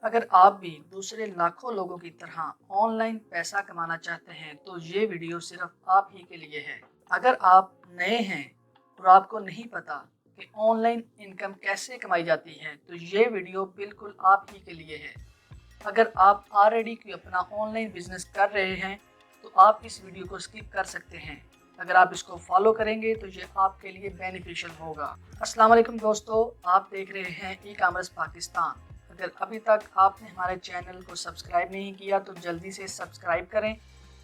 अगर आप भी दूसरे लाखों लोगों की तरह ऑनलाइन पैसा कमाना चाहते हैं तो ये वीडियो सिर्फ आप ही के लिए है। अगर आप नए हैं और आपको नहीं पता कि ऑनलाइन इनकम कैसे कमाई जाती है तो ये वीडियो बिल्कुल आप ही के लिए है। अगर आप ऑलरेडी कोई अपना ऑनलाइन बिजनेस कर रहे हैं तो आप इस वीडियो को स्किप कर सकते हैं। अगर आप इसको फॉलो करेंगे तो ये आपके लिए बेनिफिशियल होगा। अस्सलाम वालेकुम दोस्तों, आप देख रहे हैं ई कॉमर्स पाकिस्तान। अगर अभी तक आपने हमारे चैनल को सब्सक्राइब नहीं किया तो जल्दी से सब्सक्राइब करें,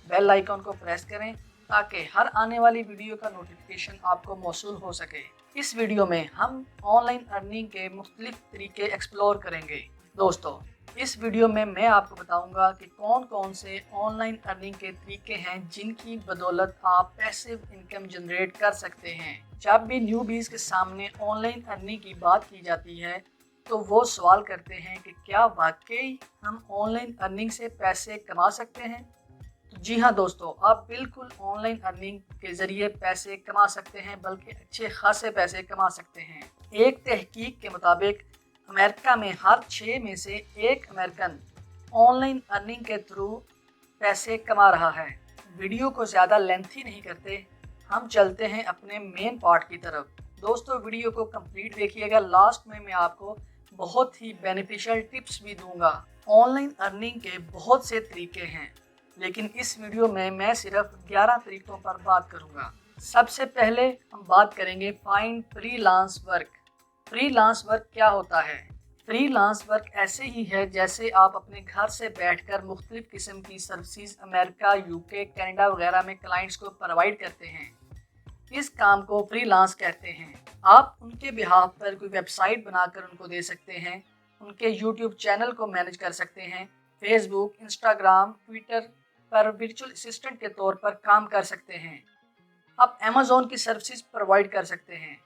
बेल आइकॉन को प्रेस करें ताकि हर आने वाली वीडियो का नोटिफिकेशन आपको मौसूल हो सके। इस वीडियो में हम ऑनलाइन अर्निंग के मुख्तलिफ तरीके एक्सप्लोर करेंगे। दोस्तों, इस वीडियो में मैं आपको बताऊंगा कि कौन कौन से ऑनलाइन अर्निंग के तरीके हैं जिनकी बदौलत आप पैसिव इनकम जनरेट कर सकते हैं। जब भी न्यूबीज के सामने ऑनलाइन अर्निंग की बात की जाती है तो वो सवाल करते हैं कि क्या वाकई हम ऑनलाइन अर्निंग से पैसे कमा सकते हैं। तो जी हाँ दोस्तों, आप बिल्कुल ऑनलाइन अर्निंग के ज़रिए पैसे कमा सकते हैं, बल्कि अच्छे खासे पैसे कमा सकते हैं। एक तहकीक के मुताबिक अमेरिका में हर 6 में से एक अमेरिकन ऑनलाइन अर्निंग के थ्रू पैसे कमा रहा है। वीडियो को ज़्यादा लेंथी नहीं करते, हम चलते हैं अपने मेन पार्ट की तरफ। दोस्तों, वीडियो को कंप्लीट देखिएगा, लास्ट में मैं आपको बहुत ही बेनिफिशियल टिप्स भी दूंगा। ऑनलाइन अर्निंग के बहुत से तरीके हैं, लेकिन इस वीडियो में मैं सिर्फ 11 तरीकों पर बात करूंगा। सबसे पहले हम बात करेंगे find freelance work. Freelance work क्या होता है? फ्रीलांस वर्क ऐसे ही है जैसे आप अपने घर से बैठकर मुख्तलिफ किस्म की सर्विसेज अमेरिका, यूके, कनाडा वगैरह में क्लाइंट्स को प्रोवाइड करते हैं। इस काम को फ्रीलांस कहते हैं। आप उनके बिहाफ पर कोई वेबसाइट बनाकर उनको दे सकते हैं, उनके यूट्यूब चैनल को मैनेज कर सकते हैं, फेसबुक, इंस्टाग्राम, ट्विटर पर वर्चुअल असिस्टेंट के तौर पर काम कर सकते हैं। आप अमेज़ॉन की सर्विसेज प्रोवाइड कर सकते हैं।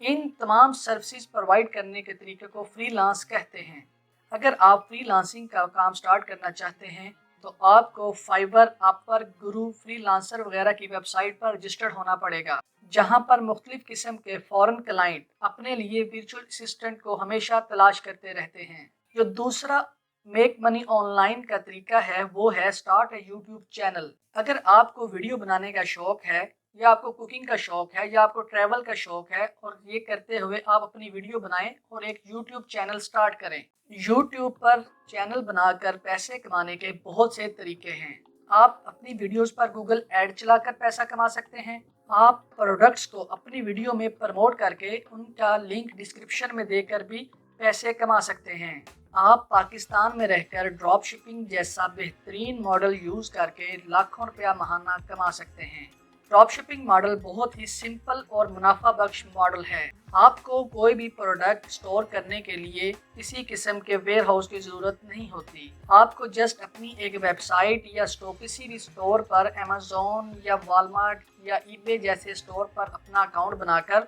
इन तमाम सर्विसेज प्रोवाइड करने के तरीके को फ्रीलांस कहते हैं। अगर आप फ्रीलांसिंग का काम स्टार्ट करना चाहते हैं तो आपको फाइवर, अपवर, गुरु, फ्रीलांसर वगैरह की वेबसाइट पर रजिस्टर्ड होना पड़ेगा, जहां पर मुख्तलिफ किस्म के फॉरेन क्लाइंट अपने लिए वर्चुअल असिस्टेंट को हमेशा तलाश करते रहते हैं। जो दूसरा मेक मनी ऑनलाइन का तरीका है वो है स्टार्ट ए यूट्यूब चैनल। अगर आपको वीडियो बनाने का शौक है, या आपको कुकिंग का शौक है, या आपको ट्रैवल का शौक है और ये करते हुए आप अपनी वीडियो बनाएं और एक यूट्यूब चैनल स्टार्ट करें। यूट्यूब पर चैनल बनाकर पैसे कमाने के बहुत से तरीके हैं। आप अपनी वीडियोस पर गूगल ऐड चलाकर पैसा कमा सकते हैं। आप प्रोडक्ट्स को अपनी वीडियो में प्रमोट करके उनका लिंक डिस्क्रिप्शन में देकर भी पैसे कमा सकते हैं। आप पाकिस्तान में रहकर ड्रॉप शिपिंग जैसा बेहतरीन मॉडल यूज़ करके लाखों रुपया माहाना कमा सकते हैं। ड्रॉप शिपिंग मॉडल बहुत ही सिंपल और मुनाफा बख्श मॉडल है। आपको कोई भी प्रोडक्ट स्टोर करने के लिए किसी किस्म के वेयर हाउस की ज़रूरत नहीं होती। आपको जस्ट अपनी एक वेबसाइट या स्टोर, किसी भी स्टोर पर, अमेज़ॉन या वॉलमार्ट या ईबे जैसे स्टोर पर अपना अकाउंट बनाकर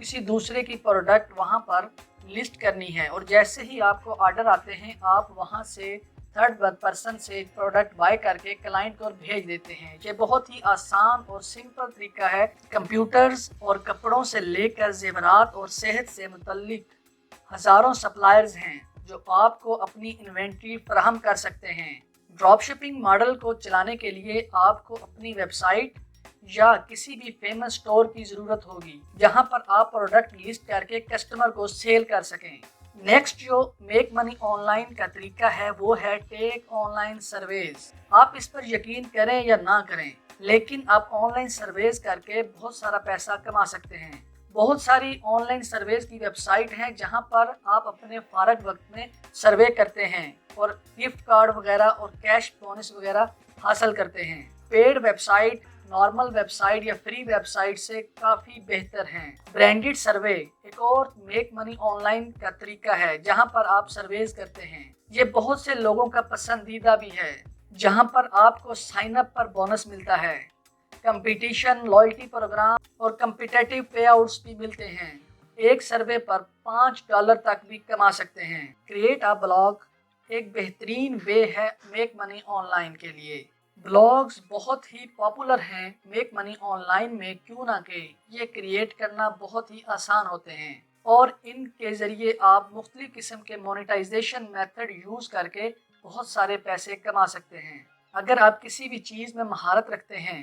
किसी दूसरे की प्रोडक्ट वहां पर लिस्ट करनी है, और जैसे ही आपको ऑर्डर आते हैं आप वहां से थर्ड पर्सन से प्रोडक्ट बाय करके क्लाइंट को भेज देते हैं। ये बहुत ही आसान और सिंपल तरीका है। कंप्यूटर्स और कपड़ों से लेकर जेवरात और सेहत से मुतल्लिक हज़ारों सप्लायर्स हैं जो आपको अपनी इन्वेंट्री फराहम कर सकते हैं। ड्रॉप शिपिंग मॉडल को चलाने के लिए आपको अपनी वेबसाइट या किसी भी फेमस स्टोर की ज़रूरत होगी जहां पर आप प्रोडक्ट लिस्ट करके कस्टमर को सेल कर सकें। नेक्स्ट जो मेक मनी ऑनलाइन का तरीका है वो है टेक ऑनलाइन सर्वेज। आप इस पर यकीन करें या ना करें, लेकिन आप ऑनलाइन सर्वेज करके बहुत सारा पैसा कमा सकते हैं। बहुत सारी ऑनलाइन सर्वेज की वेबसाइट हैं जहां पर आप अपने फारग वक्त में सर्वे करते हैं और गिफ्ट कार्ड वगैरह और कैश बोनस वगैरह हासिल करते हैं। पेड वेबसाइट नॉर्मल वेबसाइट या फ्री वेबसाइट से काफ़ी बेहतर हैं। ब्रांडेड सर्वे एक और मेक मनी ऑनलाइन का तरीका है जहां पर आप सर्वेज करते हैं। ये बहुत से लोगों का पसंदीदा भी है, जहां पर आपको साइन अप पर बोनस मिलता है, कंपटीशन, लॉयल्टी प्रोग्राम और कम्पिटेटिव पे आउट्स भी मिलते हैं। एक सर्वे पर $5 तक भी कमा सकते हैं। क्रिएट अ ब्लॉग एक बेहतरीन वे है मेक मनी ऑनलाइन के लिए। ब्लॉग्स बहुत ही पॉपुलर हैं मेक मनी ऑनलाइन में, क्यों ना कि ये क्रिएट करना बहुत ही आसान होते हैं اور ان کے ذریعے آپ مختلف قسم کے مونیٹائزیشن میتھڈ یوز کر کے بہت سارے پیسے کما سکتے ہیں۔ اگر آپ کسی بھی چیز میں مہارت رکھتے ہیں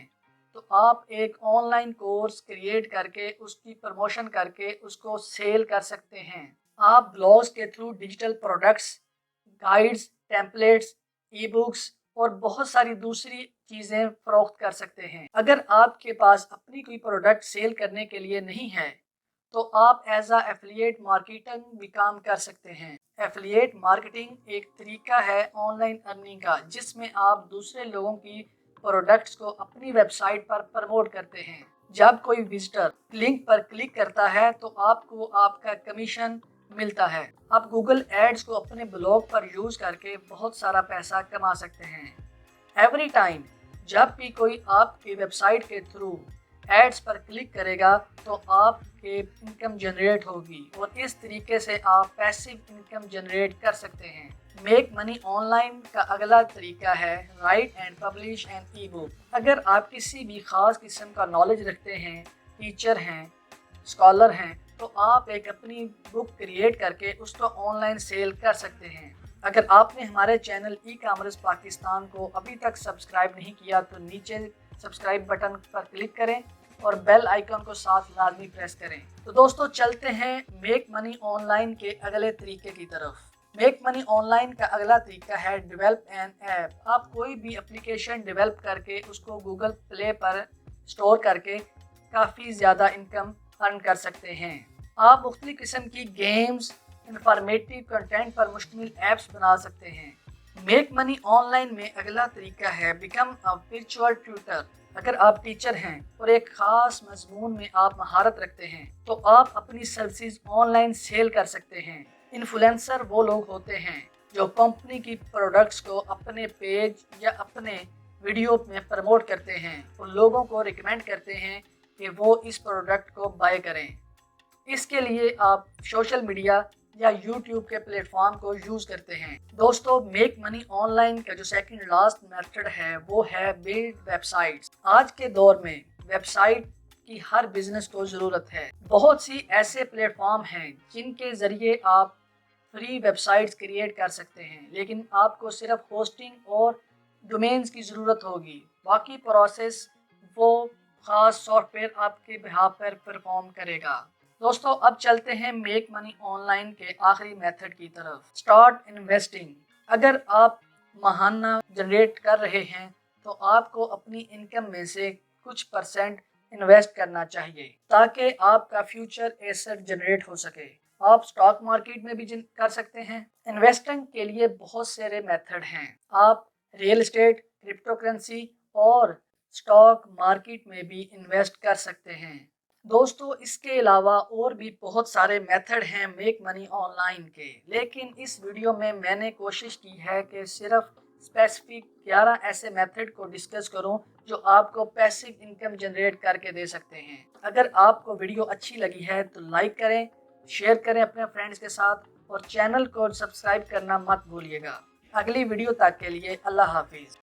تو آپ ایک آن لائن کورس کریٹ کر کے اس کی پروموشن کر کے اس کو سیل کر سکتے ہیں۔ آپ بلاگز کے through digital products, guides, templates, e books اور بہت ساری دوسری چیزیں فروخت کر سکتے ہیں۔ اگر آپ کے پاس اپنی کوئی پروڈکٹ سیل کرنے کے لیے نہیں ہے تو آپ ایز اے ایفیلیٹ مارکیٹنگ بھی کام کر سکتے ہیں۔ ایفیلیٹ مارکیٹنگ ایک طریقہ ہے آن لائن ارننگ کا، جس میں آپ دوسرے لوگوں کی پروڈکٹس کو اپنی ویب سائٹ پر پروموٹ کرتے ہیں۔ جب کوئی وزٹر لنک پر کلک کرتا ہے تو آپ کو آپ کا کمیشن ملتا ہے۔ آپ گوگل ایڈز کو اپنے بلاگ پر یوز کر کے بہت سارا پیسہ کما سکتے ہیں۔ ایوری ٹائم جب بھی کوئی آپ کی ویب سائٹ کے تھرو ایڈز پر کلک کرے گا تو آپ کے انکم جنریٹ ہوگی، اور اس طریقے سے آپ پیسیو انکم جنریٹ کر سکتے ہیں۔ میک منی آن لائن کا اگلا طریقہ ہے رائٹ اینڈ پبلش این ای بک۔ اگر آپ کسی بھی خاص قسم کا نالج رکھتے ہیں، ٹیچر ہیں، اسکالر ہیں، تو آپ ایک اپنی بک کریٹ کر کے اس کو آن لائن سیل کر سکتے ہیں۔ اگر آپ نے ہمارے چینل ای کامرس پاکستان کو ابھی تک سبسکرائب نہیں کیا تو نیچے سبسکرائب بٹن پر کلک کریں اور بیل آئیکن کو ساتھ لازمی پریس کریں۔ تو دوستو چلتے ہیں میک منی آن لائن کے اگلے طریقے کی طرف۔ میک منی آن لائن کا اگلا طریقہ ہے ڈیولپ این ایپ۔ آپ کوئی بھی اپلیکیشن ڈیولپ کر کے اس کو گوگل پلے پر سٹور کر کے کافی زیادہ انکم ارن کر سکتے ہیں۔ آپ مختلف قسم کی گیمز، انفارمیٹیو کنٹینٹ پر مشتمل ایپس بنا سکتے ہیں۔ میک منی آن لائن میں اگلا طریقہ ہے بیکم اے ورچوئل ٹیوٹر۔ اگر آپ ٹیچر ہیں اور ایک خاص مضمون میں آپ مہارت رکھتے ہیں تو آپ اپنی سروسز آن لائن سیل کر سکتے ہیں۔ انفلوئنسر وہ لوگ ہوتے ہیں جو کمپنی کی پروڈکٹس کو اپنے پیج یا اپنے ویڈیو میں پروموٹ کرتے ہیں اور لوگوں کو ریکمینڈ کرتے ہیں کہ وہ اس پروڈکٹ کو بائی کریں۔ اس کے لیے آپ سوشل میڈیا یا یوٹیوب کے پلیٹ فارم کو یوز کرتے ہیں۔ دوستو میک منی آن لائن کا جو سیکنڈ لاسٹ میتھڈ ہے وہ ہے بلڈ ویب سائٹس۔ آج کے دور میں ویب سائٹ کی ہر بزنس کو ضرورت ہے۔ بہت سی ایسے پلیٹ فارم ہیں جن کے ذریعے آپ فری ویب سائٹس کریٹ کر سکتے ہیں، لیکن آپ کو صرف ہوسٹنگ اور ڈومینز کی ضرورت ہوگی۔ باقی پروسیس وہ خاص سافٹ ویئر آپ کے بہاف پر پرفارم کرے گا۔ دوستو اب چلتے ہیں میک منی آن لائن کے آخری میتھڈ کی طرف، اسٹارٹ انویسٹنگ۔ اگر آپ ماہانہ جنریٹ کر رہے ہیں تو آپ کو اپنی انکم میں سے کچھ پرسنٹ انویسٹ کرنا چاہیے تاکہ آپ کا فیوچر ایسٹ جنریٹ ہو سکے۔ آپ سٹاک مارکیٹ میں بھی کر سکتے ہیں۔ انویسٹنگ کے لیے بہت سارے میتھڈ ہیں۔ آپ ریئل اسٹیٹ، کرپٹو کرنسی اور سٹاک مارکیٹ میں بھی انویسٹ کر سکتے ہیں۔ دوستو اس کے علاوہ اور بھی بہت سارے میتھڈ ہیں میک منی آن لائن کے، لیکن اس ویڈیو میں میں نے کوشش کی ہے کہ صرف اسپیسیفک 11 ایسے میتھڈ کو ڈسکس کروں جو آپ کو پیسیو انکم جنریٹ کر کے دے سکتے ہیں۔ اگر آپ کو ویڈیو اچھی لگی ہے تو لائک کریں، شیئر کریں اپنے فرینڈز کے ساتھ اور چینل کو سبسکرائب کرنا مت بھولیے گا۔ اگلی ویڈیو تک کے لیے اللہ حافظ۔